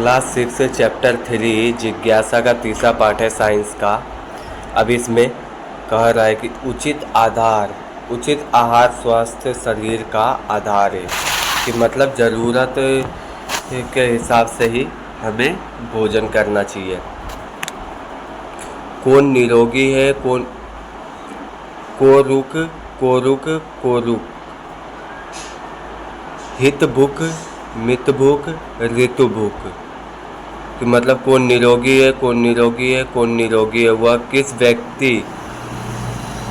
Class 6 chapter 3 जिज्ञासा का तीसरा पाठ है साइंस का। अब इसमें कह रहा है कि उचित आहार स्वस्थ शरीर का आधार है, कि मतलब ज़रूरत के हिसाब से ही हमें भोजन करना चाहिए। कौन निरोगी है, कौन कोरुक कोरुक कोरुक, हित भूख मित भूख ऋतु भूख, कि मतलब कौन निरोगी है, कौन निरोगी है, कौन निरोगी है।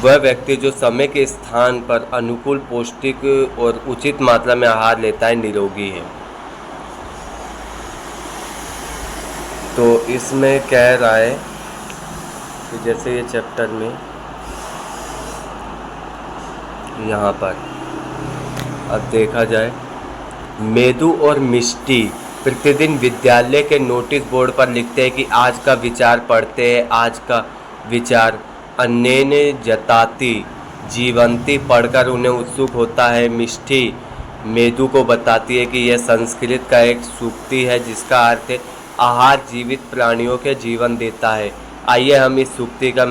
वह व्यक्ति जो समय के स्थान पर अनुकूल पौष्टिक और उचित मात्रा में आहार लेता है, निरोगी है। तो इसमें कह रहा है कि जैसे ये चैप्टर में यहाँ पर अब देखा जाए, मेदू और मिष्टी प्रतिदिन विद्यालय के नोटिस बोर्ड पर लिखते हैं कि आज का विचार पढ़ते हैं। आज का विचार अन्येन जताति जीवंती पढ़कर उन्हें उत्सुक होता है। मिष्टी मेदू को बताती है कि यह संस्कृत का एक सूक्ति है जिसका अर्थ है आहार जीवित प्राणियों के जीवन देता है। आइए हम इस सूक्ति का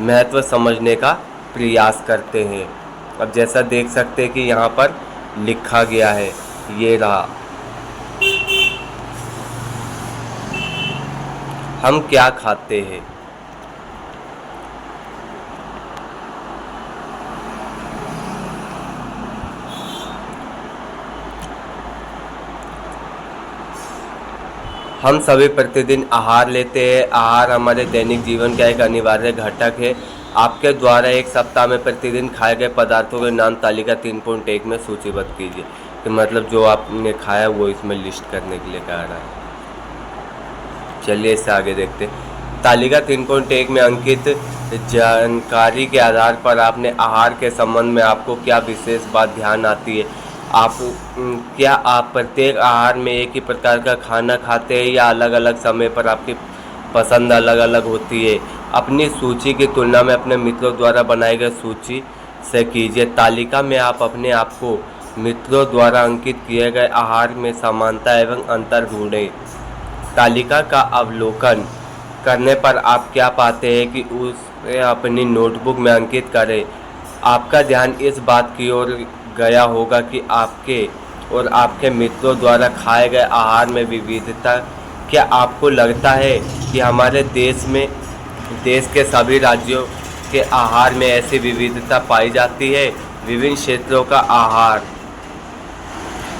महत्व समझने का प्रयास करते हैं। अब जैसा देख सकते हैं कि यहाँ पर लिखा गया है, ये रहा। हम क्या खाते हैं? हम सभी प्रतिदिन आहार लेते हैं। आहार हमारे दैनिक जीवन का एक अनिवार्य घटक है। आपके द्वारा एक सप्ताह में प्रतिदिन खाए गए पदार्थों के नाम तालिका 3.1 में सूचीबद्ध कीजिए। कि मतलब जो आपने खाया वो इसमें लिस्ट करने के लिए कह रहा है। चलिए इससे आगे देखते हैं। तालिका 3.1 में अंकित जानकारी के आधार पर आपने आहार के संबंध में आपको क्या विशेष बात ध्यान आती है? क्या आप प्रत्येक आहार में एक ही प्रकार का खाना खाते हैं या अलग अलग समय पर आपकी पसंद अलग अलग होती है? अपनी सूची की तुलना में अपने मित्रों द्वारा बनाई गई सूची से कीजिए। तालिका में आप अपने आप को मित्रों द्वारा अंकित किए गए आहार में समानता एवं अंतर ढूंढें। तालिका का अवलोकन करने पर आप क्या पाते हैं कि उसे अपनी नोटबुक में अंकित करें। आपका ध्यान इस बात की ओर गया होगा कि आपके और आपके मित्रों द्वारा खाए गए आहार में विविधता। क्या आपको लगता है कि हमारे देश के सभी राज्यों के आहार में ऐसी विविधता पाई जाती है? विभिन्न क्षेत्रों का आहार।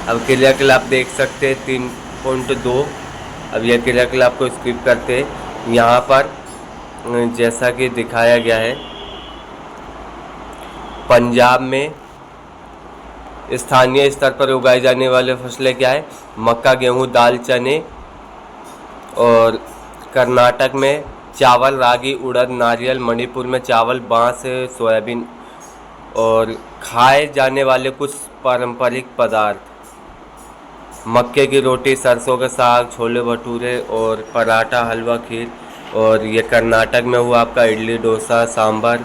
अब क्रियाकलाप आप देख सकते हैं 3.2। अब यह क्रियाकलाप को स्किप करते हैं। यहाँ पर जैसा कि दिखाया गया है, पंजाब में स्थानीय स्तर पर उगाई जाने वाले फसलें क्या है? मक्का, गेहूँ, दाल, चने। और कर्नाटक में चावल, रागी, उड़द, नारियल। मणिपुर में चावल, बांस, सोयाबीन। और खाए जाने वाले कुछ पारंपरिक पदार्थ, मक्के की रोटी, सरसों का साग, छोले भटूरे और पराठा, हलवा, खीर। और ये कर्नाटक में हुआ आपका इडली, डोसा, सांभर,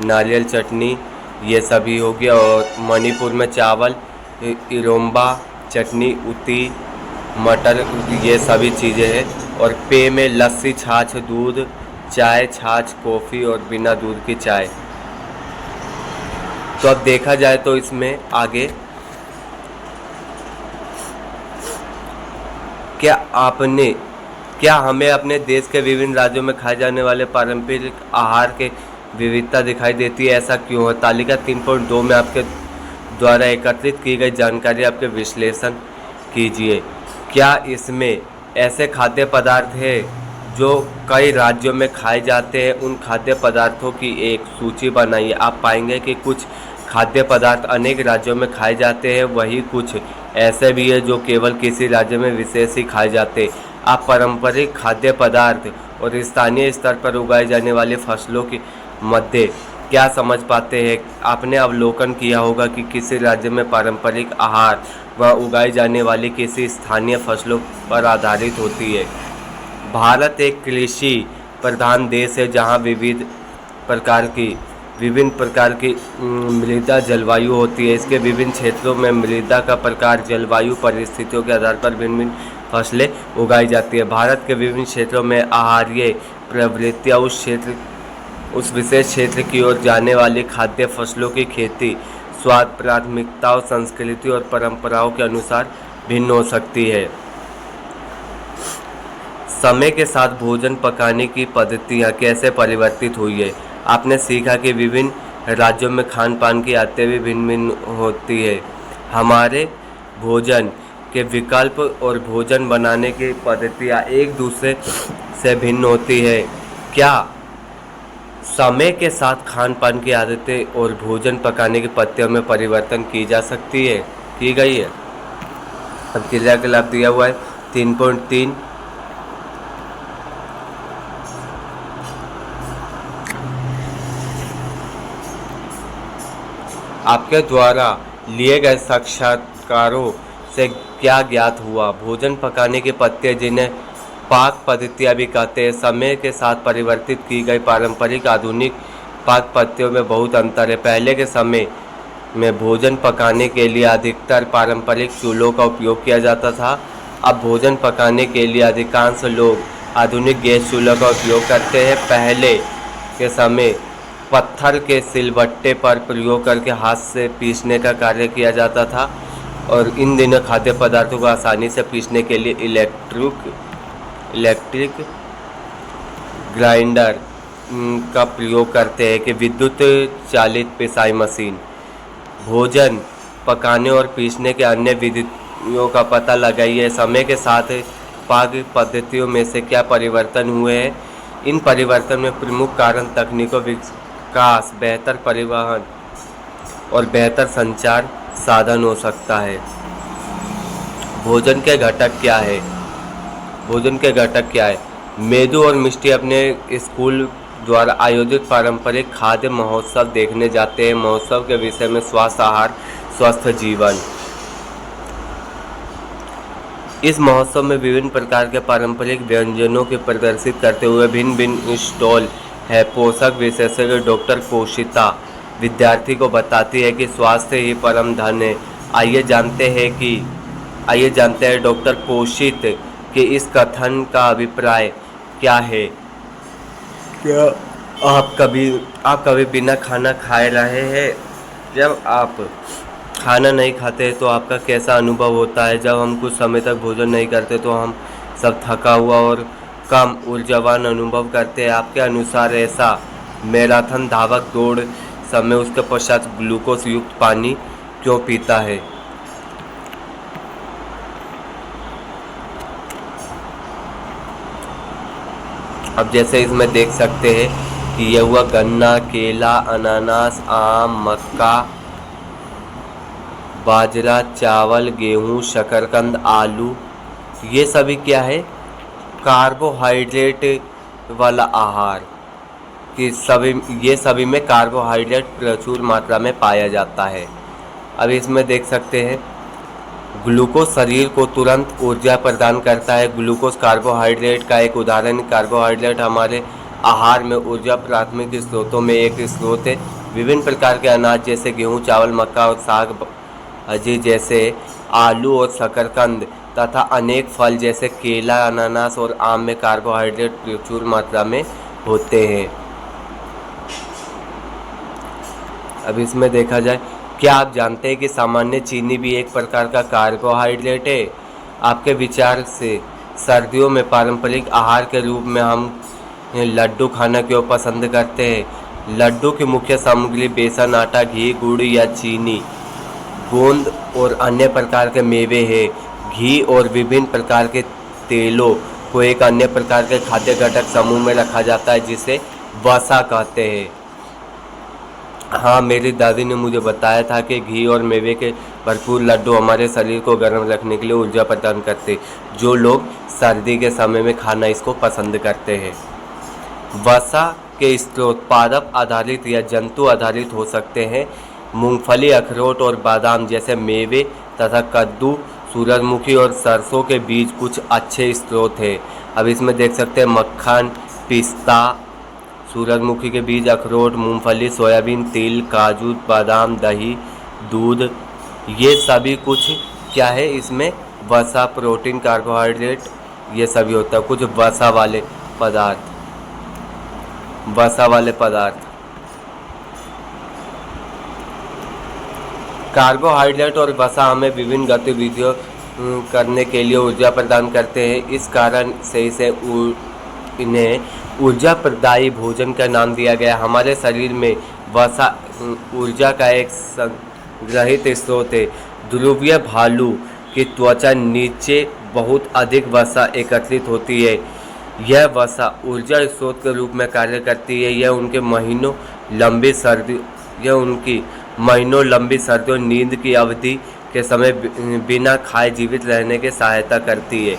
नारियल चटनी, ये सभी हो गया। और मणिपुर में चावल, इरोम्बा, चटनी, उती, मटर, ये सभी चीज़ें हैं। और पेय में लस्सी, छाछ, दूध, चाय, छाछ, कॉफ़ी और बिना दूध की चाय। तो अब देखा जाए तो इसमें आगे क्या हमें अपने देश के विभिन्न राज्यों में खाए जाने वाले पारंपरिक आहार के विविधता दिखाई देती है? ऐसा क्यों है? तालिका 3.2 में आपके द्वारा एकत्रित की गई जानकारी आपके विश्लेषण कीजिए। क्या इसमें ऐसे खाद्य पदार्थ हैं जो कई राज्यों में खाए जाते हैं? उन खाद्य पदार्थों की एक सूची बनाइए। आप पाएंगे कि कुछ खाद्य पदार्थ अनेक राज्यों में खाए जाते हैं, वही कुछ ऐसे भी है जो केवल किसी राज्य में विशेष ही खाए जाते हैं। आप पारंपरिक खाद्य पदार्थ और स्थानीय स्तर पर उगाई जाने वाली फसलों के मध्य क्या समझ पाते हैं? आपने अवलोकन किया होगा कि किसी राज्य में पारंपरिक आहार व उगाई जाने वाली किसी स्थानीय फसलों पर आधारित होती है। भारत एक कृषि प्रधान देश है जहाँ विभिन्न प्रकार की मृदा जलवायु होती है। इसके विभिन्न क्षेत्रों में मृदा का प्रकार जलवायु परिस्थितियों के आधार पर भिन्न भिन्न फसलें उगाई जाती है। भारत के विभिन्न क्षेत्रों में आहारीय प्रवृत्तियाँ उस विशेष क्षेत्र की ओर जाने वाली खाद्य फसलों की खेती स्वाद, प्राथमिकताओं, संस्कृति और परंपराओं के अनुसार भिन्न हो सकती है। समय के साथ भोजन पकाने की पद्धतियाँ कैसे परिवर्तित हुई है। आपने सीखा कि विभिन्न राज्यों में खान पान की आदतें भी भिन्न भिन्न होती है। हमारे भोजन के विकल्प और भोजन बनाने की पद्धतियाँ एक दूसरे से भिन्न होती है। क्या समय के साथ खान पान की आदतें और भोजन पकाने की पद्धतियों में परिवर्तन की जा सकती है, की गई है। अब क्रियाकलाप दिया हुआ है 3.3। आपके द्वारा लिए गए साक्षात्कारों से क्या ज्ञात हुआ। भोजन पकाने की पद्धतियाँ, जिन्हें पाक पद्धतियाँ भी कहते हैं, समय के साथ परिवर्तित की गई पारंपरिक आधुनिक पाक पद्धतियों में बहुत अंतर है। पहले के समय में भोजन पकाने के लिए अधिकतर पारंपरिक चूल्हों का उपयोग किया जाता था। अब भोजन पकाने के लिए अधिकांश लोग आधुनिक गैस चूल्हों का उपयोग करते हैं। पहले के समय पत्थर के सिलबट्टे पर प्रयोग करके हाथ से पीसने का कार्य किया जाता था और इन दिनों खाद्य पदार्थों को आसानी से पीसने के लिए इलेक्ट्रिक ग्राइंडर का प्रयोग करते हैं कि विद्युत चालित पिसाई मशीन। भोजन पकाने और पीसने के अन्य विधियों का पता लगाइए। समय के साथ पाक पद्धतियों में से क्या परिवर्तन हुए हैं। इन परिवर्तन में प्रमुख कारण तकनीकों विकास, बेहतर परिवहन और बेहतर संचार साधन हो सकता है। भोजन के घटक क्या है। भोजन के घटक क्या है। मेदू और मिष्टी अपने स्कूल द्वारा आयोजित पारंपरिक खाद्य महोत्सव देखने जाते हैं। महोत्सव के विषय में स्वास्थ्य आहार, स्वस्थ जीवन। इस महोत्सव में विभिन्न प्रकार के पारंपरिक व्यंजनों के प्रदर्शित करते हुए भिन्न भिन्न स्टॉल है। पोषक विशेषज्ञ डॉक्टर पोषिता विद्यार्थी को बताती है कि स्वास्थ्य ही परम धन है। आइए जानते हैं डॉक्टर पोषित के इस कथन का अभिप्राय क्या है। क्या आप कभी बिना खाना खाए रहे हैं। जब आप खाना नहीं खाते तो आपका कैसा अनुभव होता है। जब हम कुछ समय तक भोजन नहीं करते तो हम सब थका हुआ और कम ऊर्जावान अनुभव करते हैं। आपके अनुसार ऐसा मैराथन धावक दौड़ समय उसके पश्चात ग्लूकोज युक्त पानी क्यों पीता है। अब जैसे इसमें देख सकते हैं कि यह हुआ गन्ना, केला, अनानास, आम, मक्का, बाजरा, चावल, गेहूँ, शकरकंद, आलू, ये सभी क्या है, कार्बोहाइड्रेट वाला आहार कि ये सभी में कार्बोहाइड्रेट प्रचुर मात्रा में पाया जाता है। अब इसमें देख सकते हैं ग्लूकोज शरीर को तुरंत ऊर्जा प्रदान करता है। ग्लूकोज कार्बोहाइड्रेट का एक उदाहरण। कार्बोहाइड्रेट हमारे आहार में ऊर्जा प्राथमिक स्रोतों में एक स्रोत है। विभिन्न प्रकार के अनाज जैसे गेहूँ, चावल, मक्का और साग भाजी जैसे आलू और शकरकंद तथा अनेक फल जैसे केला, अनानास और आम में कार्बोहाइड्रेट प्रचुर मात्रा में होते हैं। अब इसमें देखा जाए, क्या आप जानते हैं कि सामान्य चीनी भी एक प्रकार का कार्बोहाइड्रेट है। आपके विचार से सर्दियों में पारंपरिक आहार के रूप में हम लड्डू खाना क्यों पसंद करते हैं। लड्डू की मुख्य सामग्री बेसन, आटा, घी, गुड़ या चीनी, गोंद और अन्य प्रकार के मेवे हैं। घी और विभिन्न प्रकार के तेलों को एक अन्य प्रकार के खाद्य घटक समूह में रखा जाता है जिसे वसा कहते हैं। हाँ, मेरी दादी ने मुझे बताया था कि घी और मेवे के भरपूर लड्डू हमारे शरीर को गर्म रखने के लिए ऊर्जा प्रदान करते हैं। जो लोग सर्दी के समय में खाना इसको पसंद करते हैं। वसा के स्रोत पादप आधारित या जंतु आधारित हो सकते हैं। मूंगफली, अखरोट और बादाम जैसे मेवे तथा कद्दू, सूरजमुखी और सरसों के बीज कुछ अच्छे स्रोत हैं। अब इसमें देख सकते हैं मक्खन, पिस्ता, सूरजमुखी के बीज, अखरोट, मूंगफली, सोयाबीन, तिल, काजू, बादाम, दही, दूध, ये सभी कुछ क्या है, इसमें वसा, प्रोटीन, कार्बोहाइड्रेट ये सभी होता है। कुछ वसा वाले पदार्थ कार्बोहाइड्रेट और वसा हमें विभिन्न गतिविधियों करने के लिए ऊर्जा प्रदान करते हैं। इस कारण से इन्हें ऊर्जा प्रदायी भोजन का नाम दिया गया। हमारे शरीर में वसा ऊर्जा का एक संग्रहित स्रोत है। ध्रुवीय भालू की त्वचा नीचे बहुत अधिक वसा एकत्रित होती है। यह वसा ऊर्जा स्रोत के रूप में कार्य करती है। यह उनकी महीनों लंबी सर्दियों नींद की अवधि के समय बिना खाए जीवित रहने की सहायता करती है।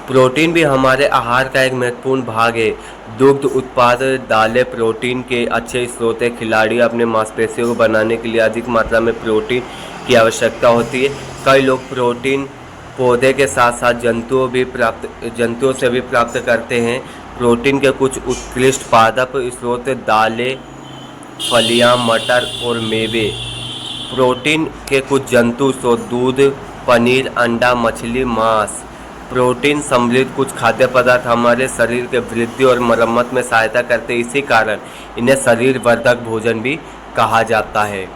प्रोटीन भी हमारे आहार का एक महत्वपूर्ण भाग है। दुग्ध उत्पाद, दालें प्रोटीन के अच्छे स्रोत हैं। खिलाड़ी अपने मांसपेशियों को बनाने के लिए अधिक मात्रा में प्रोटीन की आवश्यकता होती है। कई लोग प्रोटीन पौधे के साथ साथ जंतुओं से भी प्राप्त करते हैं। प्रोटीन के कुछ उत्कृष्ट पादप स्रोत दालें, फलियां, मटर और मेवे। प्रोटीन के कुछ जंतु स्रोत दूध, पनीर, अंडा, मछली, मांस। प्रोटीन समृद्ध कुछ खाद्य पदार्थ हमारे शरीर के वृद्धि और मरम्मत में सहायता करते हैं। इसी कारण इन्हें शरीर वर्धक भोजन भी कहा जाता है।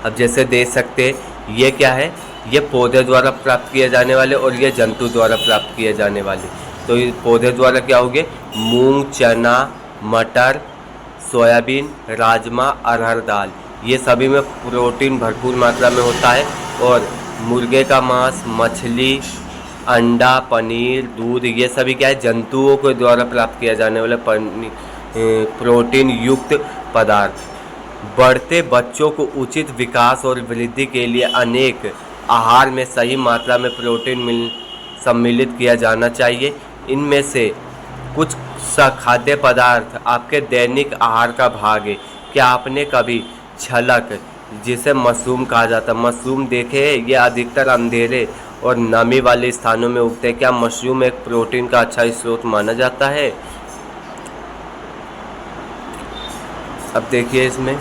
अब जैसे देख सकते हैं ये क्या है, ये पौधे द्वारा प्राप्त किए जाने वाले और ये जंतु द्वारा प्राप्त किए जाने वाले। तो ये पौधे द्वारा क्या हो गए, मूंग, चना, मटर, सोयाबीन, राजमा, अरहर दाल, ये सभी में प्रोटीन भरपूर मात्रा में होता है। और मुर्गे का मांस, मछली, अंडा, पनीर, दूध, ये सभी क्या है, जंतुओं के द्वारा प्राप्त किया जाने वाले प्रोटीन युक्त पदार्थ। बढ़ते बच्चों को उचित विकास और वृद्धि के लिए अनेक आहार में सही मात्रा में प्रोटीन सम्मिलित किया जाना चाहिए। इनमें से कुछ खाद्य पदार्थ आपके दैनिक आहार का भाग है। क्या आपने कभी छलक, जिसे मशरूम कहा जाता है, मशरूम देखे? ये अधिकतर अंधेरे और नमी वाले स्थानों में उगते हैं। क्या मशरूम एक प्रोटीन का अच्छा स्रोत माना जाता है? अब देखिए इसमें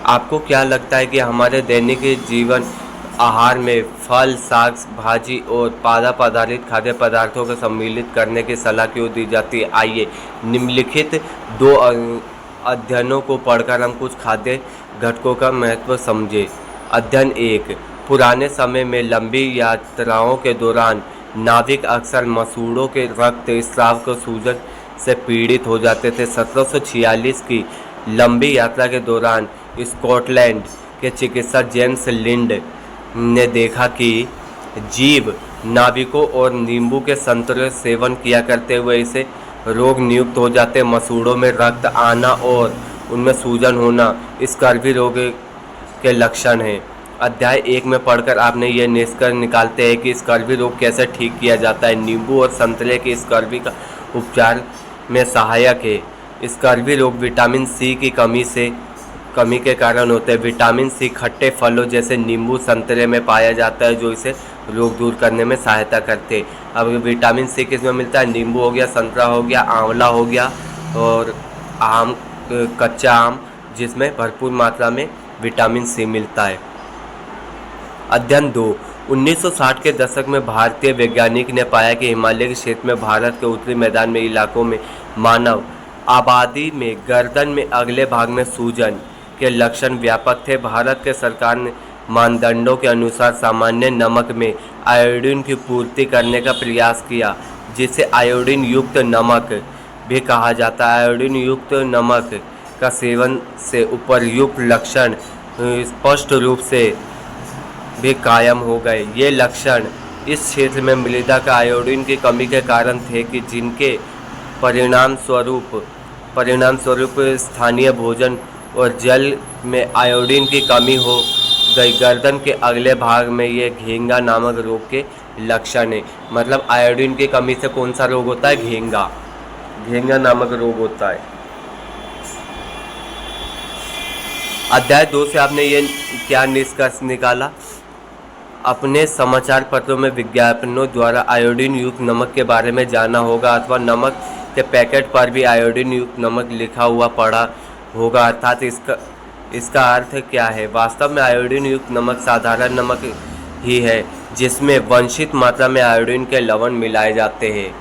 आपको क्या लगता है कि हमारे दैनिक जीवन आहार में फल, साग, भाजी और पादप आधारित खाद्य पदार्थों को सम्मिलित करने की सलाह क्यों दी जाती है? आइए निम्नलिखित 2 अध्ययनों को पढ़कर हम कुछ खाद्य घटकों का महत्व समझे। अध्ययन 1, पुराने समय में लंबी यात्राओं के दौरान नाविक अक्सर मसूड़ों के रक्त स्राव को सूजन से पीड़ित हो जाते थे। 1746 की लंबी यात्रा के दौरान स्कॉटलैंड के चिकित्सक जेम्स लिंड ने देखा कि जीव नाविकों और नींबू के संतुलित सेवन किया करते हुए इसे रोग नियुक्त हो जाते। मसूड़ों में रक्त आना और उनमें सूजन होना स्कर्वी रोग के लक्षण हैं। अध्याय 1 में पढ़कर आपने ये निष्कर्ष निकालते हैं कि स्कर्वी रोग कैसे ठीक किया जाता है। नींबू और संतरे की स्कर्वी का उपचार में सहायक है। स्कर्वी रोग विटामिन सी की कमी के कारण होते हैं। विटामिन सी खट्टे फलों जैसे नींबू, संतरे में पाया जाता है, जो इसे रोग दूर करने में सहायता करते हैं। अब विटामिन सी किस में मिलता है? नींबू हो गया, संतरा हो गया, आंवला हो गया और आम, कच्चा आम, जिसमें भरपूर मात्रा में विटामिन सी मिलता है। अध्ययन 2, 1960 के दशक में भारतीय वैज्ञानिक ने पाया कि हिमालय के क्षेत्र में भारत के उत्तरी मैदान में इलाकों में मानव आबादी में गर्दन में अगले भाग में सूजन के लक्षण व्यापक थे। भारत के सरकार ने मानदंडों के अनुसार सामान्य नमक में आयोडीन की पूर्ति करने का प्रयास किया, जिसे आयोडीन युक्त नमक भी कहा जाता है। आयोडीन युक्त नमक का सेवन से उपर्युक्त लक्षण स्पष्ट रूप से भी कायम हो गए। ये लक्षण इस क्षेत्र में मृदा का आयोडीन की कमी के कारण थे कि जिनके परिणाम स्वरूप स्थानीय भोजन और जल में आयोडीन की कमी हो गई। गर्दन के अगले भाग में ये घेंगा नामक रोग के लक्षण है। मतलब आयोडीन की कमी से कौन सा रोग होता है? घेंगा नामक रोग होता है। अध्याय 2 से आपने ये क्या निष्कर्ष निकाला? अपने समाचार पत्रों में विज्ञापनों द्वारा आयोडीन युक्त नमक के बारे में जाना होगा, अथवा नमक के पैकेट पर भी आयोडीन युक्त नमक लिखा हुआ पड़ा होगा, अर्थात इसका अर्थ क्या है? वास्तव में आयोडीन युक्त नमक साधारण नमक ही है जिसमें वांछित मात्रा में आयोडीन के लवण मिलाए जाते हैं।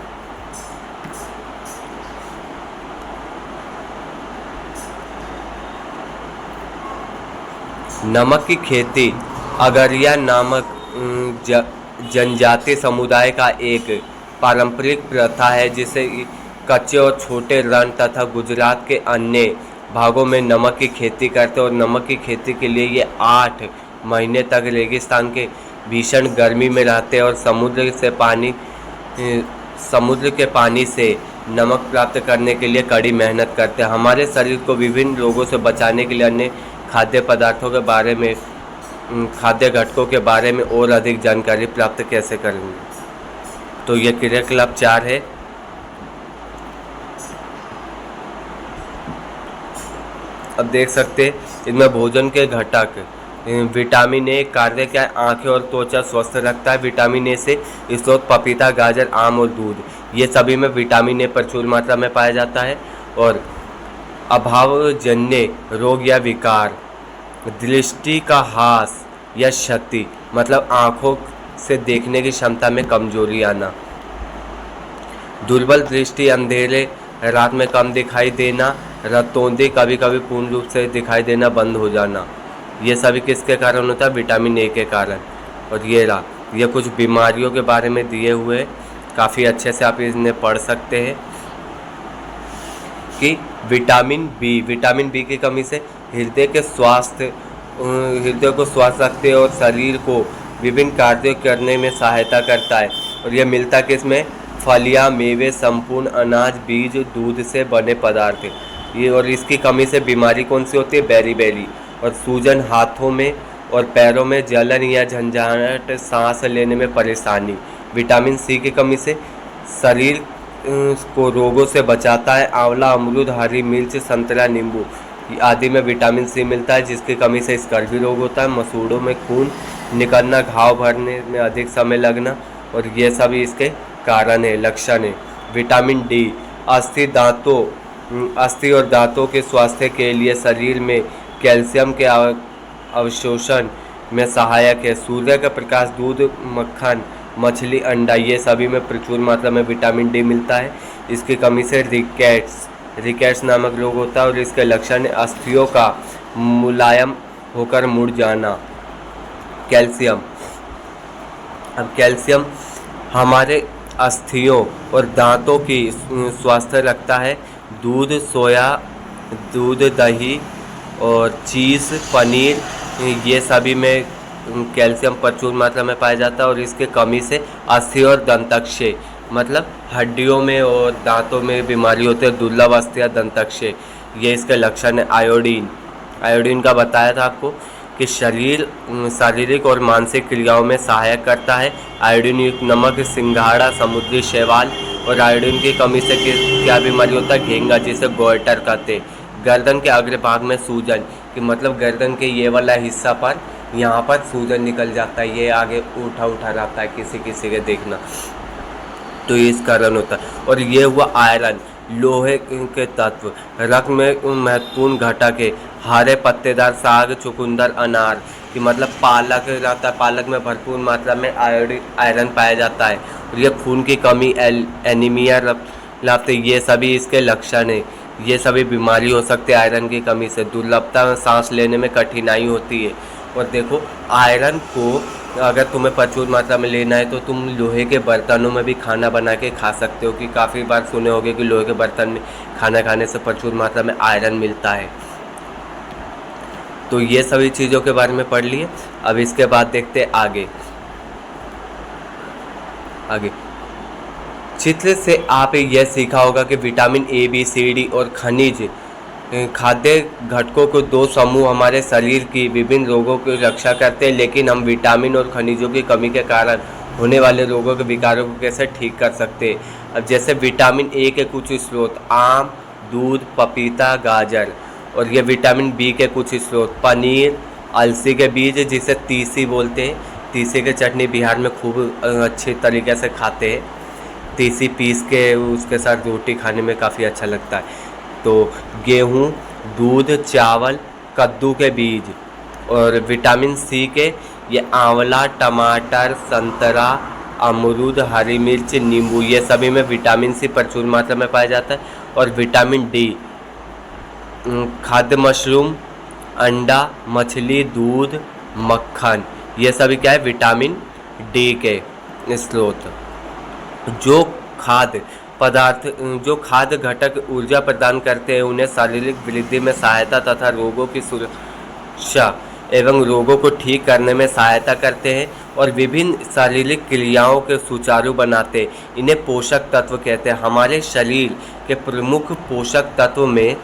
नमक की खेती अगरिया नामक जनजातीय समुदाय का एक पारंपरिक प्रथा है जिसे कच्चे और छोटे रण तथा गुजरात के अन्य भागों में नमक की खेती करते हैं। और नमक की खेती के लिए ये 8 महीने तक रेगिस्तान के भीषण गर्मी में रहते हैं और समुद्र के पानी से नमक प्राप्त करने के लिए कड़ी मेहनत करते हैं। हमारे शरीर को विभिन्न रोगों से बचाने के लिए अन्य खाद्य पदार्थों के बारे में, खाद्य घटकों के बारे में और अधिक जानकारी प्राप्त कैसे करेंगे? तो ये क्रियाकलाप 4 है। अब देख सकते हैं इनमें भोजन के घटक। विटामिन ए कार्य क्या है? आंखें और त्वचा स्वस्थ रखता है। विटामिन ए से स्रोत पपीता, गाजर, आम और दूध, ये सभी में विटामिन ए प्रचुर मात्रा में पाया जाता है। और अभावजन्य रोग या विकार, दृष्टि का ह्रास या क्षति, मतलब आँखों से देखने की क्षमता में कमजोरी आना, दुर्बल दृष्टि, अंधेरे रात में कम दिखाई देना, रतौंधी कभी कभी पूर्ण रूप से दिखाई देना बंद हो जाना, ये सभी किसके कारण होता है? विटामिन ए के कारण। और ये कुछ बीमारियों के बारे में दिए हुए, काफ़ी अच्छे से आप इन्हें पढ़ सकते हैं कि विटामिन बी की कमी से हृदय को स्वस्थ रखते हैं और शरीर को विभिन्न कार्यों करने में सहायता करता है। और यह मिलता किसमें? फलियां, मेवे, संपूर्ण अनाज, बीज, दूध से बने पदार्थ ये। और इसकी कमी से बीमारी कौन सी होती है? बेरी। और सूजन, हाथों में और पैरों में जलन या झंझाहट, सांस लेने में परेशानी। विटामिन सी की कमी से शरीर को रोगों से बचाता है। आंवला, अमरूद, हरी मिर्च, संतरा, नींबू आदि में विटामिन सी मिलता है जिसकी कमी से स्कर्वी रोग होता है। मसूड़ों में खून निकलना, घाव भरने में अधिक समय लगना, और ये सभी इसके कारण है, लक्षण है। विटामिन डी अस्थि और दांतों के स्वास्थ्य के लिए शरीर में कैल्शियम के अवशोषण में सहायक है। सूर्य का प्रकाश, दूध, मक्खन, मछली, अंडा, ये सभी में प्रचुर मात्रा में विटामिन डी मिलता है। इसकी कमी से रिकेट्स नामक रोग होता है और इसके लक्षण है अस्थियों का मुलायम होकर मुड़ जाना। कैल्शियम हमारे अस्थियों और दांतों की स्वास्थ्य रखता है। दूध, दही और चीज़, पनीर, ये सभी में कैल्शियम प्रचुर मात्रा में पाया जाता है। और इसके कमी से अस्थि और दंतक्षय, मतलब हड्डियों में और दांतों में बीमारी होती है। दुर्लभ अस्थि या दंतक्षय, ये इसके लक्षण है। आयोडीन का बताया था आपको कि शारीरिक और मानसिक क्रियाओं में सहायक करता है। आयोडीन युक्त नमक, सिंघाड़ा, समुद्री शैवाल। और आयोडीन की कमी से क्या बीमारी होता है? घेंगा, जिसे गोइटर कहते। गर्दन के अग्रभाग में सूजन, कि मतलब गर्दन के ये वाला हिस्सा पर यहाँ पर सूजन निकल जाता है, ये आगे उठा रहता है किसी के देखना, तो इस कारण होता है। और ये हुआ आयरन, लोहे के तत्व। रक्त में महत्वपूर्ण घटक है। हरे पत्तेदार साग, चुकंदर, अनार, कि मतलब पालक रहता है, पालक में भरपूर मात्रा में आयरन पाया जाता है। और ये खून की कमी, एनीमिया लाते, ये सभी इसके लक्षण है। ये सभी बीमारी हो सकती है आयरन की कमी से। दुर्लभता, सांस लेने में कठिनाई होती है। और देखो, आयरन को अगर तुम्हें प्रचुर मात्रा में लेना है तो तुम लोहे के बर्तनों में भी खाना बना के खा सकते हो, कि काफ़ी बार सुने होगे कि लोहे के बर्तन में खाना खाने से प्रचुर मात्रा में आयरन मिलता है। तो ये सभी चीज़ों के बारे में पढ़ लिए। अब इसके बाद देखते हैं आगे। चित्र से आप यह सीखा होगा कि vitamin A, B, C, D और खनिज खाद्य घटकों को 2 समूह हमारे शरीर की विभिन्न रोगों की रक्षा करते हैं। लेकिन हम विटामिन और खनिजों की कमी के कारण होने वाले रोगों के विकारों को कैसे ठीक कर सकते हैं? अब जैसे विटामिन ए के कुछ स्रोत, आम, दूध, पपीता, गाजर। और ये विटामिन बी के कुछ स्रोत, पनीर, अलसी के बीज, जिसे तीसी बोलते हैं। तीसी की चटनी बिहार में खूब अच्छे तरीके से खाते हैं। तीसी पीस के उसके साथ रोटी खाने में काफ़ी अच्छा लगता है। तो गेहूँ, दूध, चावल, कद्दू के बीज। और विटामिन सी के ये आंवला, टमाटर, संतरा, अमरूद, हरी मिर्च, नींबू, ये सभी में विटामिन सी प्रचुर मात्रा में पाया जाता है। और विटामिन डी खाद्य मशरूम, अंडा, मछली, दूध, मक्खन, ये सभी क्या है विटामिन डी के स्रोत। जो खाद्य पदार्थ जो खाद्य घटक ऊर्जा प्रदान करते हैं उन्हें शारीरिक वृद्धि में सहायता तथा रोगों की सुरक्षा एवं रोगों को ठीक करने में सहायता करते हैं और विभिन्न शारीरिक क्रियाओं के सुचारू बनाते हैं। इन्हें पोषक तत्व कहते हैं। हमारे शरीर के प्रमुख पोषक तत्व में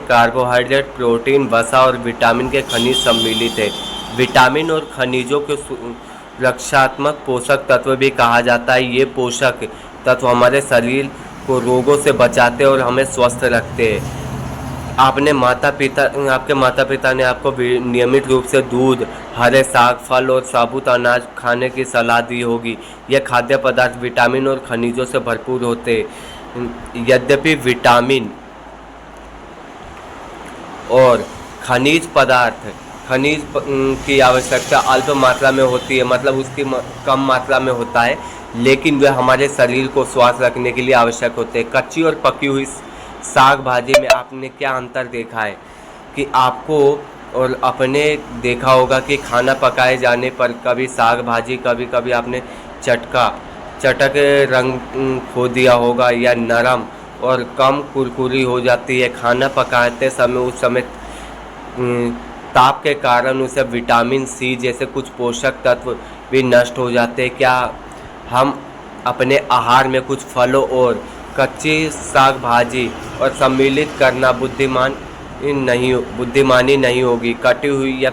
कार्बोहाइड्रेट, प्रोटीन, वसा और विटामिन के खनिज सम्मिलित है। विटामिन और खनिजों के रक्षात्मक पोषक तत्व भी कहा जाता है। ये पोषक तत्व हमारे शरीर को रोगों से बचाते और हमें स्वस्थ रखते हैं। आपके माता पिता ने आपको नियमित रूप से दूध, हरे साग, फल और साबुत अनाज खाने की सलाह दी होगी। यह खाद्य पदार्थ विटामिन और खनिजों से भरपूर होते हैं। यद्यपि विटामिन और खनिज की आवश्यकता अल्प मात्रा में होती है, मतलब उसकी कम मात्रा में होता है, लेकिन वे हमारे शरीर को स्वस्थ रखने के लिए आवश्यक होते हैं। कच्ची और पकी हुई साग भाजी में आपने क्या अंतर देखा है कि आपको और अपने देखा होगा कि खाना पकाए जाने पर कभी साग भाजी कभी आपने चटक रंग खो दिया होगा या नरम और कम कुरकुरी हो जाती है। खाना पकाते समय उस समय ताप के कारण उसे विटामिन सी जैसे कुछ पोषक तत्व भी नष्ट हो जाते हैं। क्या हम अपने आहार में कुछ फलों और कच्ची साग भाजी और सम्मिलित करना बुद्धिमानी नहीं होगी। कटी हुई या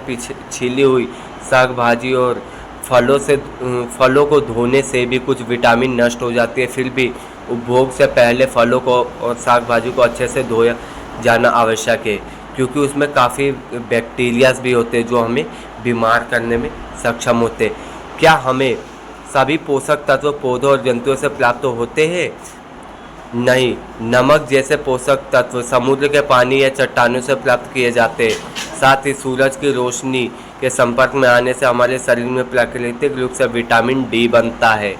छीली हुई साग भाजी और फलों को धोने से भी कुछ विटामिन नष्ट हो जाती है। फिर भी उपभोग से पहले फलों को और साग भाजी को अच्छे से धोया जाना आवश्यक है, क्योंकि उसमें काफ़ी बैक्टीरियाज भी होते हैं जो हमें बीमार करने में सक्षम होते हैं। क्या हमें सभी पोषक तत्व पौधों और जंतुओं से प्राप्त होते हैं? नहीं, नमक जैसे पोषक तत्व समुद्र के पानी या चट्टानों से प्राप्त किए जाते हैं। साथ ही सूरज की रोशनी के संपर्क में आने से हमारे शरीर में प्राकृतिक रूप से विटामिन डी बनता है।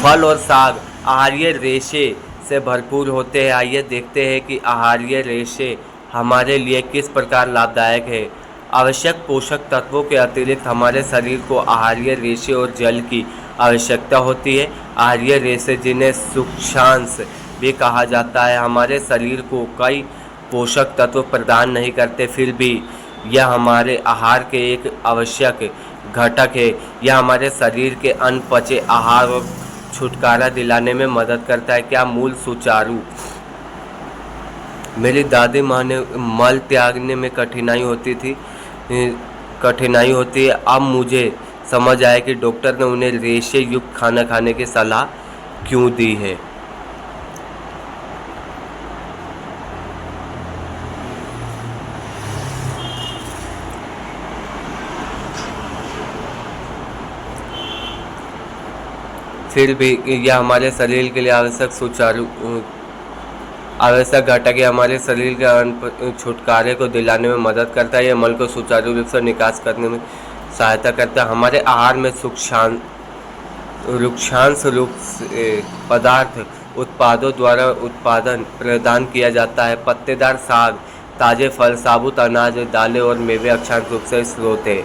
फल और साग आहारीय रेशे से भरपूर होते हैं। आइए देखते हैं कि आहारीय रेशे हमारे लिए किस प्रकार लाभदायक है। आवश्यक पोषक तत्वों के अतिरिक्त हमारे शरीर को आहारीय रेशे और जल की आवश्यकता होती है। आहारीय रेशे, जिन्हें सूक्ष्मांश भी कहा जाता है, हमारे शरीर को कई पोषक तत्व प्रदान नहीं करते, फिर भी यह हमारे आहार के एक आवश्यक घटक है। यह हमारे शरीर के अनपचे आहार और छुटकारा दिलाने में मदद करता है। क्या मूल सुचारू? मेरी दादी माँ ने मल त्यागने में कठिनाई होती है। अब मुझे समझ आया कि डॉक्टर ने उन्हें रेशे युक्त खाना खाने की सलाह क्यों दी है। फिर भी यह हमारे शरीर के लिए आवश्यक घटक है। हमारे शरीर के छुटकारे को दिलाने में मदद करता है। यह मल को सुचारू रूप से निकास करने में सहायता करता है। हमारे आहार में रुक्षांश रूप पदार्थ उत्पादों द्वारा उत्पादन प्रदान किया जाता है। पत्तेदार साग, ताजे फल, साबुत अनाज, दालें और मेवे अक्षांश रूप से स्रोत है।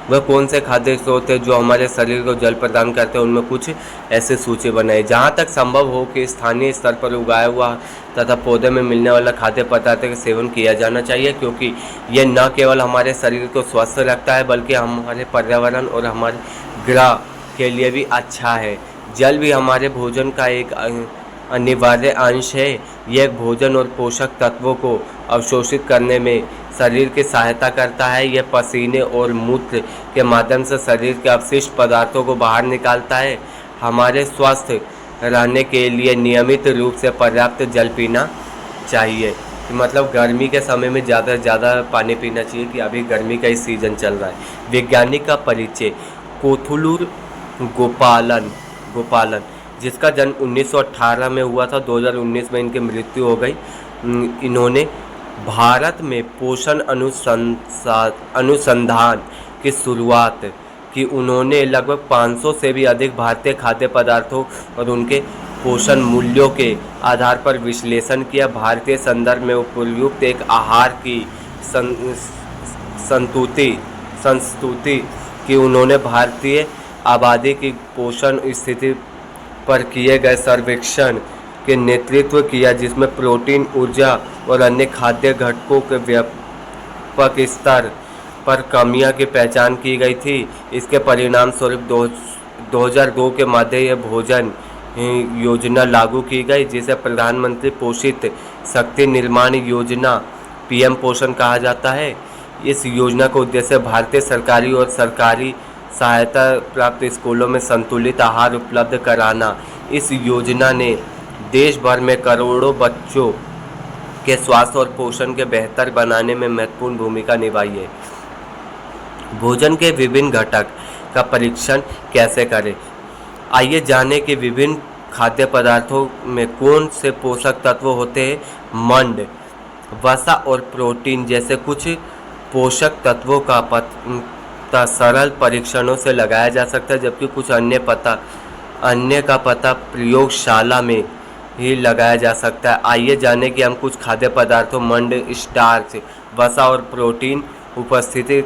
वह कौन से खाद्य स्रोत है जो हमारे शरीर को जल प्रदान करते हैं? उनमें कुछ ऐसे सूची बनाई। जहाँ तक संभव हो कि स्थानीय स्तर पर उगाया हुआ तथा पौधे में मिलने वाला खाद्य पदार्थ का सेवन किया जाना चाहिए, क्योंकि यह न केवल हमारे शरीर को स्वस्थ रखता है बल्कि हमारे पर्यावरण और हमारे ग्रह के लिए भी अच्छा है। जल भी हमारे भोजन का एक अनिवार्य अंश है। यह भोजन और पोषक तत्वों को अवशोषित करने में शरीर की सहायता करता है। यह पसीने और मूत्र के माध्यम से शरीर के अपशिष्ट पदार्थों को बाहर निकालता है। हमारे स्वस्थ रहने के लिए नियमित रूप से पर्याप्त जल पीना चाहिए। मतलब गर्मी के समय में ज़्यादा से ज़्यादा पानी पीना चाहिए, कि अभी गर्मी का ही सीज़न चल रहा है। वैज्ञानिक का परिचय। कोथुलुर गोपालन जिसका जन्म 1918 में हुआ था। 2019 में इनकी मृत्यु हो गई। इन्होंने भारत में पोषण अनुसंधान की शुरुआत की। उन्होंने लगभग 500 से भी अधिक भारतीय खाद्य पदार्थों और उनके पोषण मूल्यों के आधार पर विश्लेषण किया। भारतीय संदर्भ में उपयुक्त एक आहार की संस्तुति की। उन्होंने भारतीय आबादी की पोषण स्थिति पर किए गए सर्वेक्षण के नेतृत्व किया, जिसमें प्रोटीन, ऊर्जा और अन्य खाद्य घटकों के व्यापक स्तर पर कमियां की पहचान की गई थी। इसके परिणाम स्वरूप 2002 के मध्य यह भोजन योजना लागू की गई, जिसे प्रधानमंत्री पोषित शक्ति निर्माण योजना पीएम पोषण कहा जाता है। इस योजना का उद्देश्य भारतीय सरकारी और सरकारी सहायता प्राप्त स्कूलों में संतुलित आहार उपलब्ध कराना। इस योजना ने देश भर में करोड़ों बच्चों के स्वास्थ्य और पोषण के बेहतर बनाने में महत्वपूर्ण भूमिका निभाई है। भोजन के विभिन्न घटक का परीक्षण कैसे करें? आइए जानें कि विभिन्न खाद्य पदार्थों में कौन से पोषक तत्व होते हैं। मंड, वसा और प्रोटीन जैसे कुछ पोषक तत्वों का पता सरल परीक्षणों से लगाया जा सकता है, जबकि कुछ अन्य का पता प्रयोगशाला में ही लगाया जा सकता है। आइए जानें कि हम कुछ खाद्य पदार्थों मंड, स्टार्च, वसा और प्रोटीन उपस्थिति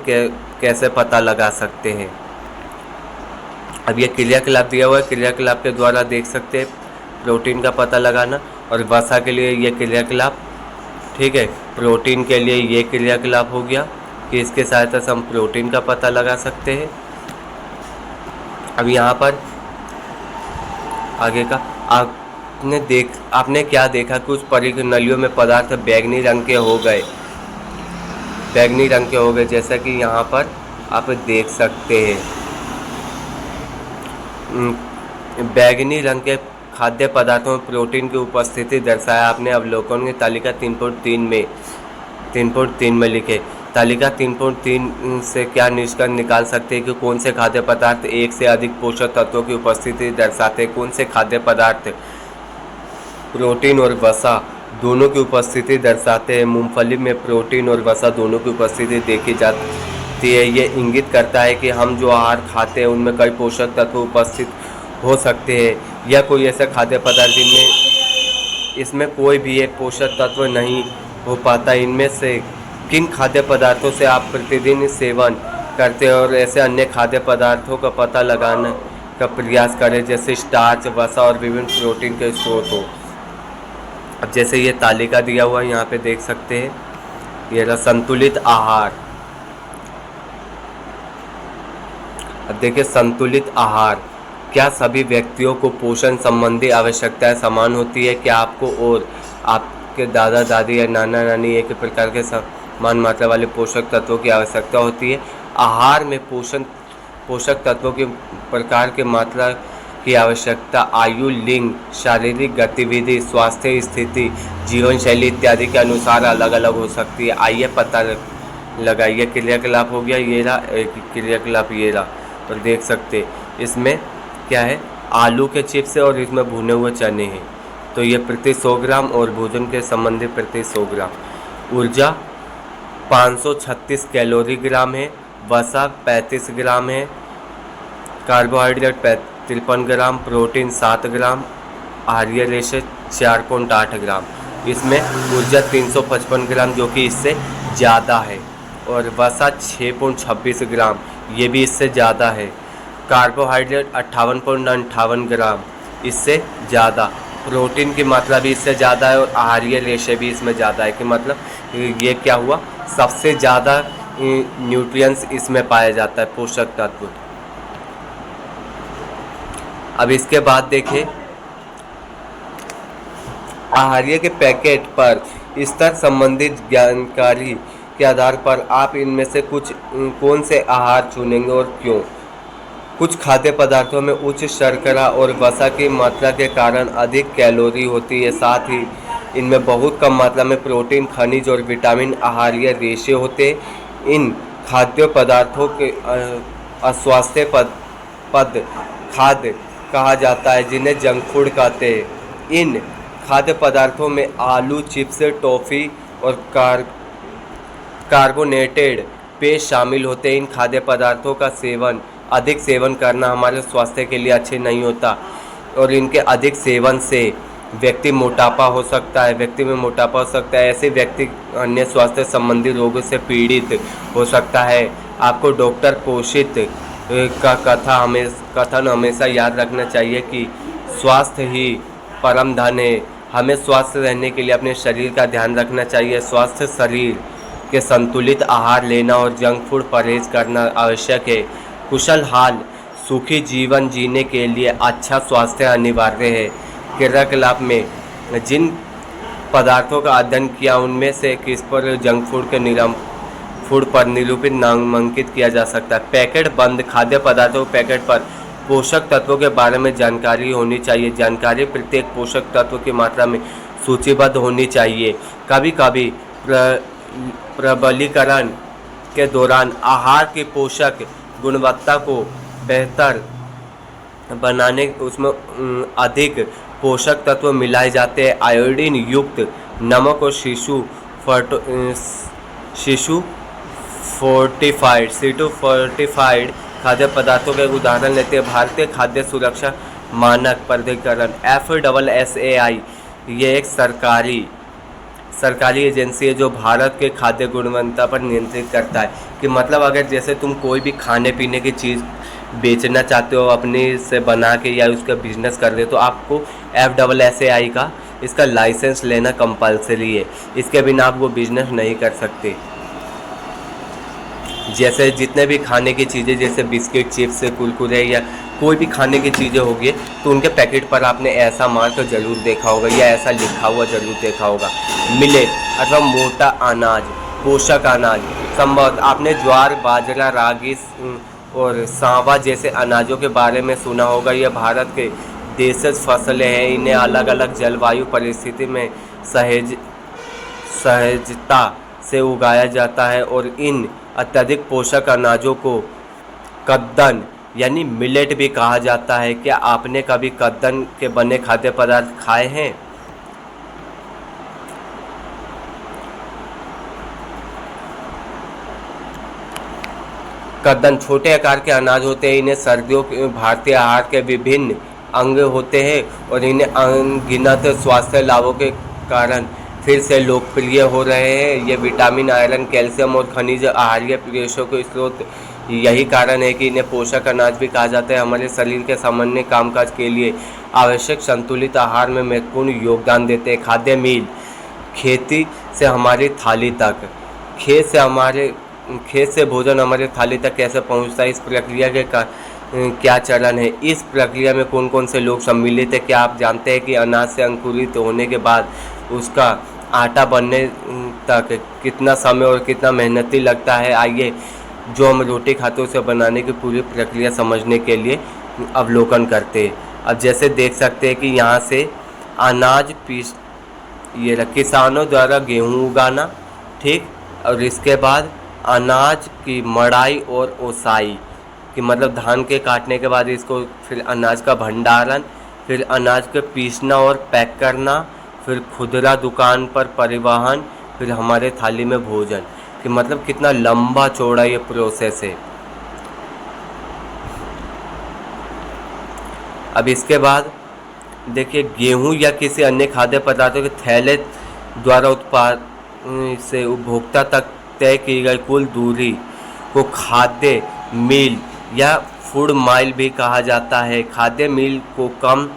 कैसे पता लगा सकते हैं। अब ये क्रियाकलाप दिया हुआ है, क्रियाकलाप के द्वारा देख सकते हैं प्रोटीन का पता लगाना, और वसा के लिए ये क्रियाकलाप, ठीक है। प्रोटीन के लिए ये क्रियाकलाप हो गया कि इसके सहायता से हम प्रोटीन का पता लगा सकते हैं। अब यहाँ पर आगे का आपने क्या देखा, कुछ परिनलियों में पदार्थ बैंगनी रंग के हो गए, जैसा कि यहाँ पर आप देख सकते हैं। बैंगनी रंग के खाद्य पदार्थों में प्रोटीन की उपस्थिति दर्शाया। आपने अवलोकन की तालिका 3.3 में लिखे। तालिका 3.3 से क्या निष्कर्ष निकाल सकते हैं कि कौन से खाद्य पदार्थ एक से अधिक पोषक तत्वों की उपस्थिति दर्शाते हैं। कौन से खाद्य पदार्थ प्रोटीन और वसा दोनों की उपस्थिति दर्शाते हैं। मूंगफली में प्रोटीन और वसा दोनों की उपस्थिति देखी जाती है। ये इंगित करता है कि हम जो आहार खाते हैं उनमें कई पोषक तत्व उपस्थित हो सकते हैं, या कोई ऐसा खाद्य पदार्थ जिनमें इसमें कोई भी एक पोषक तत्व नहीं हो पाता। इनमें से किन खाद्य पदार्थों से आप प्रतिदिन सेवन करते हैं और ऐसे अन्य खाद्य पदार्थों का पता लगाने का प्रयास करें, जैसे स्टार्च, वसा और विभिन्न प्रोटीन के स्रोत हो। अब जैसे ये तालिका दिया हुआ है, यहाँ पे देख सकते हैं, ये रहा संतुलित आहार। अब देखिए संतुलित आहार, क्या सभी व्यक्तियों को पोषण संबंधी आवश्यकताएं समान होती है? क्या आपको और आपके दादा दादी या नाना नानी एक प्रकार के समान मात्रा वाले पोषक तत्वों की आवश्यकता होती है? आहार में पोषक तत्वों के प्रकार के मात्रा की आवश्यकता आयु, लिंग, शारीरिक गतिविधि, स्वास्थ्य स्थिति, जीवन शैली इत्यादि के अनुसार अलग अलग हो सकती है। आइए पता लगाइए। क्रियाकलाप हो गया, ये रहा एक क्रियाकलाप, ये रहा, और देख सकते इसमें क्या है, आलू के चिप्स है और इसमें भुने हुए चने हैं। तो ये प्रति 100 ग्राम और भोजन के संबंधी प्रति 100 ग्राम। ऊर्जा 536 कैलोरी ग्राम है, वसा 35 ग्राम है, कार्बोहाइड्रेट 53 ग्राम, प्रोटीन 7 ग्राम, आहारीय रेशे 4.8 ग्राम। इसमें ऊर्जा 355 ग्राम जो कि इससे ज़्यादा है, और वसा 6.26 ग्राम, ये भी इससे ज़्यादा है। कार्बोहाइड्रेट 58.58 ग्राम, इससे ज़्यादा। प्रोटीन की मात्रा भी इससे ज़्यादा है और आहारीय रेशे भी इसमें ज़्यादा है, कि मतलब ये क्या हुआ, सबसे ज़्यादा न्यूट्रिएंट्स इसमें पाया जाता है, पोषक तत्व। अब इसके बाद देखें, आहार्य के पैकेट पर स्तर संबंधित जानकारी के आधार पर आप इनमें से कौन से आहार चुनेंगे और क्यों? कुछ खाद्य पदार्थों में उच्च शर्करा और वसा की मात्रा के कारण अधिक कैलोरी होती है, साथ ही इनमें बहुत कम मात्रा में प्रोटीन, खनिज और विटामिन आहारीय रेशे होते हैं। इन खाद्य पदार्थों के अस्वास्थ्यप्रद खाद्य कहा जाता है, जिन्हें जंक फूड कहते हैं। इन खाद्य पदार्थों में आलू चिप्स, टॉफ़ी और कार्बोनेटेड पेय शामिल होते हैं। इन खाद्य पदार्थों का अधिक सेवन करना हमारे स्वास्थ्य के लिए अच्छे नहीं होता और इनके अधिक सेवन से व्यक्ति में मोटापा हो सकता है। ऐसे व्यक्ति अन्य स्वास्थ्य संबंधी रोगों से पीड़ित हो सकता है। आपको डॉक्टर पोषित का कथन हमेशा याद रखना चाहिए कि स्वास्थ्य ही परम धन है। हमें स्वस्थ रहने के लिए अपने शरीर का ध्यान रखना चाहिए। स्वस्थ शरीर के संतुलित आहार लेना और जंक फूड परहेज करना आवश्यक है। कुशल हाल सुखी जीवन जीने के लिए अच्छा स्वास्थ्य अनिवार्य है। क्रियाकलाप में जिन पदार्थों का अध्ययन किया उनमें से किस पर जंक फूड पर निरूपित नामांकित किया जा सकता है। पैकेट बंद खाद्य पदार्थों के पैकेट पर पोषक तत्वों के बारे में जानकारी होनी चाहिए। जानकारी प्रत्येक पोषक तत्व की मात्रा में सूचीबद्ध होनी चाहिए। कभी कभी प्रबलीकरण के दौरान आहार की पोषक गुणवत्ता को बेहतर बनाने उसमें अधिक पोषक तत्व मिलाए जाते हैं। आयोडीन युक्त नमक और शिशु फोर्टिफाइड खाद्य पदार्थों के उदाहरण लेते हैं। भारतीय खाद्य सुरक्षा मानक प्राधिकरण FSSAI ये एक सरकारी एजेंसी है जो भारत के खाद्य गुणवत्ता पर नियंत्रित करता है। कि मतलब अगर जैसे तुम कोई भी खाने पीने की चीज़ बेचना चाहते हो अपने से बना के या उसका बिजनेस कर रहे हो तो आपको FSSAI का इसका लाइसेंस लेना कंपलसरी है। इसके बिना आप वो बिजनेस नहीं कर सकते। जैसे जितने भी खाने की चीज़ें जैसे बिस्किट, चिप्स, कुरकुरे या कोई भी खाने की चीज़ें होगी तो उनके पैकेट पर आपने ऐसा मार्क ज़रूर देखा होगा या ऐसा लिखा हुआ ज़रूर देखा होगा। मिलेट अथवा मोटा अनाज, पोषक अनाज संभवतः आपने ज्वार, बाजरा, रागी और सांवा जैसे अनाजों के बारे में सुना होगा। यह भारत के देशज फसलें हैं। इन्हें अलग अलग जलवायु परिस्थिति में सहजता से उगाया जाता है और इन अत्यधिक पोषक अनाजों को कद्दन यानी मिलेट भी कहा जाता है। क्या आपने कभी कद्दन के बने खाद्य पदार्थ खाए हैं? कद्दन छोटे आकार के अनाज होते हैं। इन्हें सर्दियों के भारतीय आहार के विभिन्न अंग होते हैं और इन्हें अनगिनत स्वास्थ्य लाभों के कारण फिर से लोकप्रिय हो रहे हैं। ये विटामिन, आयरन, कैल्शियम और खनिज आहारीय पेशों के स्रोत। यही कारण है कि इन्हें पोषक अनाज भी कहा जाता है। हमारे शरीर के सामान्य कामकाज के लिए आवश्यक संतुलित आहार में महत्वपूर्ण योगदान देते हैं। खाद्य मील खेती से हमारी थाली तक, खेत से भोजन हमारे थाली तक कैसे पहुंचता है, इस प्रक्रिया के क्या चरण है, इस प्रक्रिया में कौन कौन से लोग सम्मिलित है। क्या आप जानते हैं कि अनाज से अंकुरित होने के बाद उसका आटा बनने तक कितना समय और कितना मेहनती लगता है। आइए जो हम रोटी खाते हैं उसे बनाने की पूरी प्रक्रिया समझने के लिए अवलोकन करते हैं। अब जैसे देख सकते हैं कि यहाँ से अनाज किसानों द्वारा गेहूँ उगाना, ठीक, और इसके बाद अनाज की मड़ाई और ओसाई कि मतलब धान के काटने के बाद इसको फिर अनाज का भंडारण, फिर अनाज को पीसना और पैक करना, फिर खुदरा दुकान पर परिवहन, फिर हमारे थाली में भोजन। कि मतलब कितना लंबा चौड़ा ये प्रोसेस है। अब इसके बाद देखिए गेहूं या किसी अन्य खाद्य पदार्थों के थैले द्वारा उत्पाद से उपभोक्ता तक तय की गई कुल दूरी को खाद्य मील या फूड माइल भी कहा जाता है। खाद्य मील को कम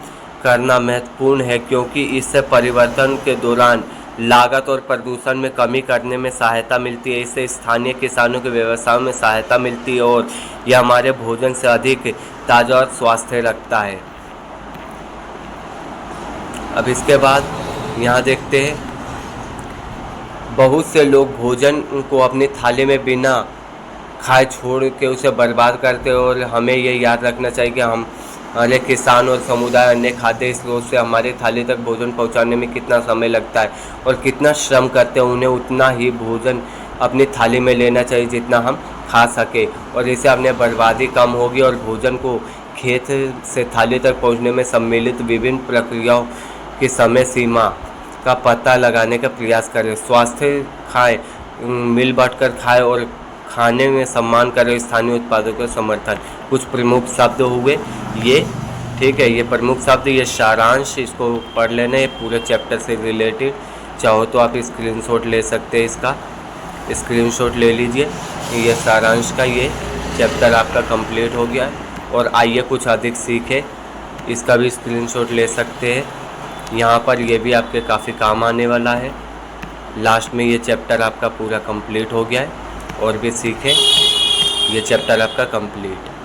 करना महत्वपूर्ण है क्योंकि इससे परिवर्तन के दौरान लागत और प्रदूषण में कमी करने में सहायता मिलती है। इससे स्थानीय किसानों के व्यवसायों में सहायता मिलती है और यह हमारे भोजन से अधिक ताज़ा और स्वास्थ्य रखता है। अब इसके बाद यहाँ देखते हैं बहुत से लोग भोजन को अपनी थाली में बिना खाए छोड़ के उसे बर्बाद करते हैं और हमें ये याद रखना चाहिए कि हमारे किसान और समुदाय अन्य खाद्य स्रोत से हमारी थाली तक भोजन पहुंचाने में कितना समय लगता है और कितना श्रम करते हैं। उन्हें उतना ही भोजन अपनी थाली में लेना चाहिए जितना हम खा सके और इससे अपने बर्बादी कम होगी और भोजन को खेत से थाली तक पहुंचने में सम्मिलित विभिन्न प्रक्रियाओं की समय सीमा का पता लगाने का प्रयास करें। स्वास्थ्य खाएं, मिल बांटकर खाएं और खाने में सम्मान करें। स्थानीय उत्पादों का समर्थन। कुछ प्रमुख शब्द हुए ये, ठीक है, ये प्रमुख शब्द, ये सारांश, इसको पढ़ लेना है पूरे चैप्टर से रिलेटेड। चाहो तो आप स्क्रीनशॉट ले सकते हैं, इसका स्क्रीनशॉट ले लीजिए। ये सारांश का ये चैप्टर आपका कंप्लीट हो गया है। और आइए कुछ अधिक सीखें, इसका भी स्क्रीनशॉट ले सकते हैं। यहाँ पर ये भी आपके काफ़ी काम आने वाला है। लास्ट में ये चैप्टर आपका पूरा कंप्लीट हो गया है। और भी सीखें, ये चैप्टर आपका कंप्लीट।